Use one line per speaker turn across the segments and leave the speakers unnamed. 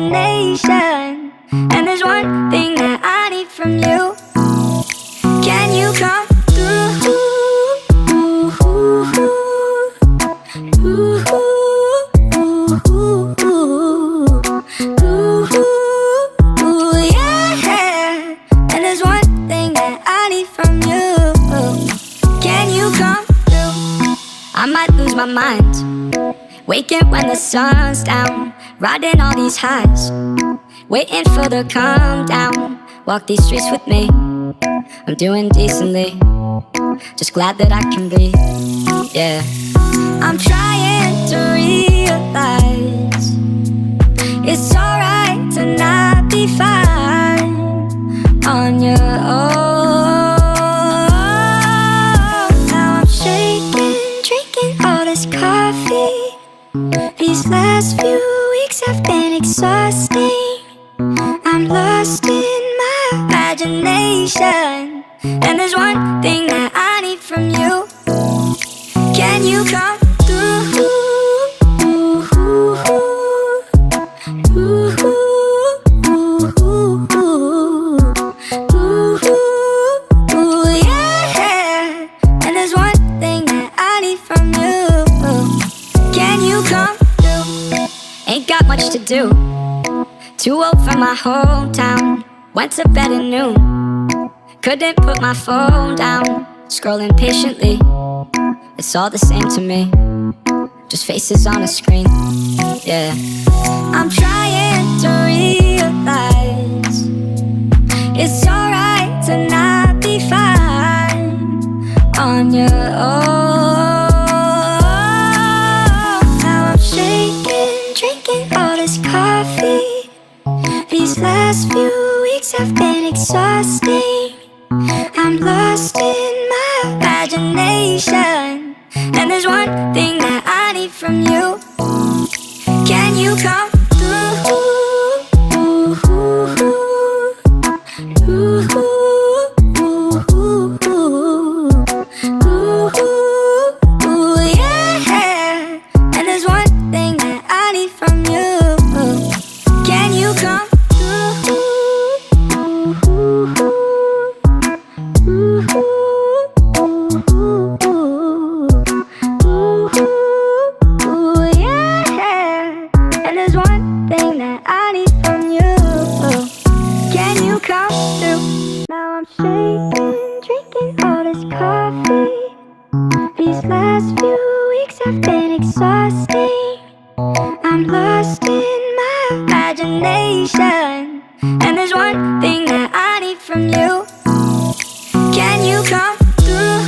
imagination. And there's one thing that I need from you. Can you come through? Yeah. And there's one thing that I need from you. Can you come through? I might lose my mind, waking when the sun's down, riding all these highs, waiting for the calm down. Walk these streets with me, I'm doing decently, just glad that I can breathe. Yeah, I'm trying to realize it's alright to not be fine on your own. Now I'm shaking, drinking all this coffee. These last few weeks have been exhausting. I'm lost in my imagination. And there's one thing that I need from you. Can you come through? Yeah. And there's one thing that I need from you. Can you come through? Ain't got much to do, too old for my hometown. Went to bed at noon, couldn't put my phone down. Scrolling patiently, it's all the same to me, just faces on a screen. Yeah, I'm trying to realize it's alright to not be fine on your own. Now I'm shaking, drinking all this coffee. These last few weeks have been exhausting. I'm lost in my imagination. And there's one thing that I need from you. Can you come through? Yeah. And there's one thing that I need from you. Can you come through? Yeah. And there's one thing that I need from you. Can you come through? Now I'm shaking, drinking all this coffee. These last few weeks have been exhausting. I'm lost in my imagination. And there's one thing that I need from you. Can you come through?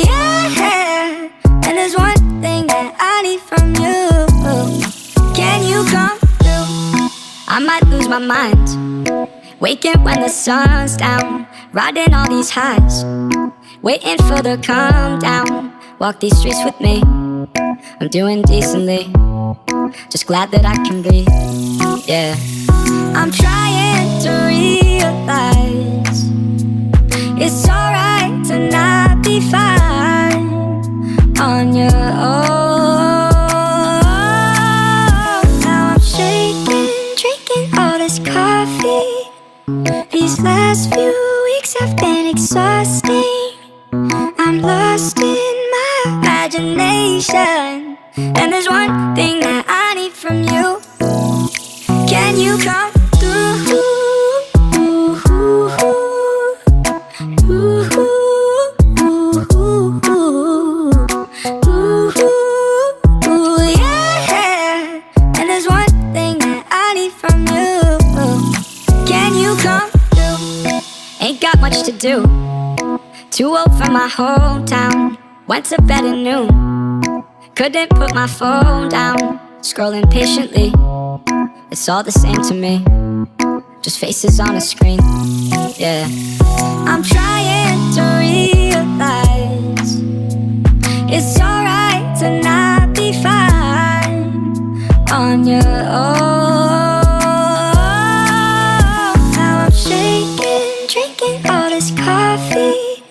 Yeah. And there's one thing that I need from you. Can you come through? I might lose my mind, waking when the sun's down, riding all these highs, waiting for the calm down. Walk these streets with me, I'm doing decently, just glad that I can breathe. Yeah, I'm trying to realize it's alright to not be fine on your own. Now I'm shaking, drinking all this coffee. These last few weeks have been exhausting. I'm lost in my imagination. And there's one thing that I need from you. Can you come through? Yeah. And there's one thing that I need from you. Can you come through? Ain't got much to do, too old for my hometown. Went to bed at noon, couldn't put my phone down. Scrolling patiently, it's all the same to me, just faces on a screen. Yeah, I'm trying to realize it's alright to not be fine on your own. Now I'm shaking, drinking all this coffee.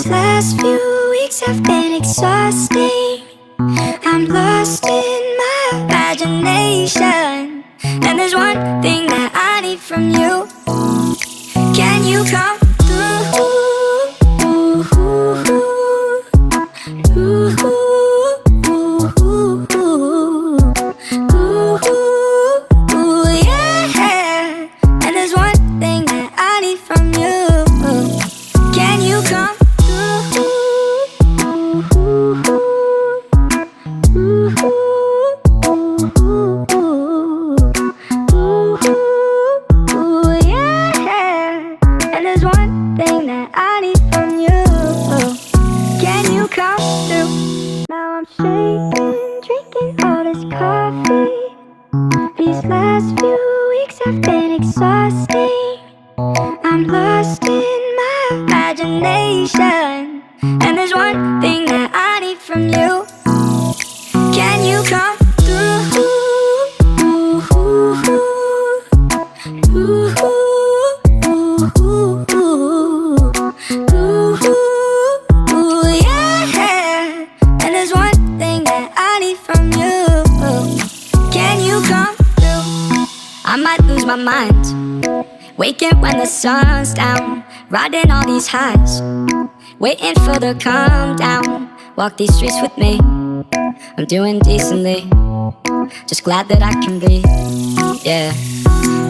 These last few weeks have been exhausting. I'm lost in my imagination, and there's one thing that I need from you. Can you come through? Yeah. And there's one thing that I need from you. Can you come through? Yeah. And there's one thing that I need from you. Can you come through? Now I'm shaking, drinking all this coffee. These last few weeks have been exhausting. I'm lost in my imagination, and there's one thing that I need from you. Can you come through? Yeah. And there's one thing that I need from you. Can you come through? I might lose my mind, waking when the sun's down, riding all these highs, waiting for the calm down. Walk these streets with me, I'm doing decently, just glad that I can be, yeah.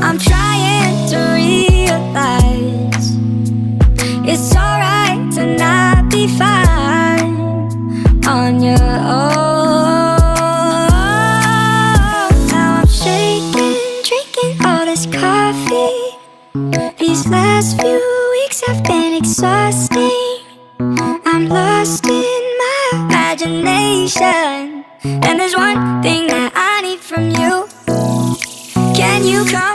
I'm trying to realize it's alright to not be fine on your own. Now I'm shaking, drinking all this coffee. These last few weeks have been exhausting. I'm lost in my imagination, and there's one thing that I need from you. Can you come